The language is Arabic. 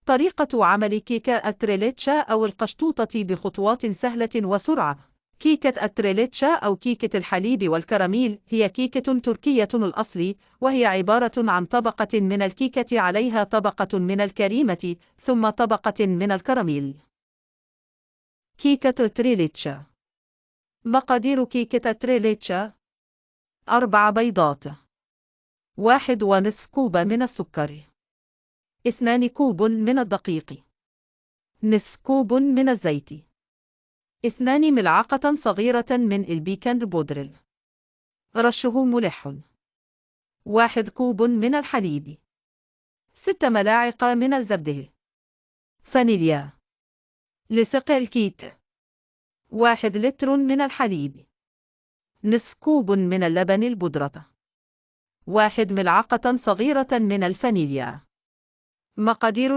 طريقة عمل كيكة التريليتشا أو القشطوطة بخطوات سهلة وسرعة. كيكة التريليتشا أو كيكة الحليب والكراميل هي كيكة تركية الأصل، وهي عبارة عن طبقة من الكيكة عليها طبقة من الكريمة ثم طبقة من الكراميل. كيكة التريليتشا. مقادير كيكة التريليتشا: 4 بيضات، 1.5 كوب من السكر، 2 كوب من الدقيق، نصف كوب من الزيت، 2 ملعقة صغيرة من البيكنج بودر، رشه ملح، 1 كوب من الحليب، 6 ملاعق من الزبدة، فانيليا. لسقي الكيك: 1 لتر من الحليب، نصف كوب من اللبن البودرة، 1 ملعقة صغيرة من الفانيليا. مقادير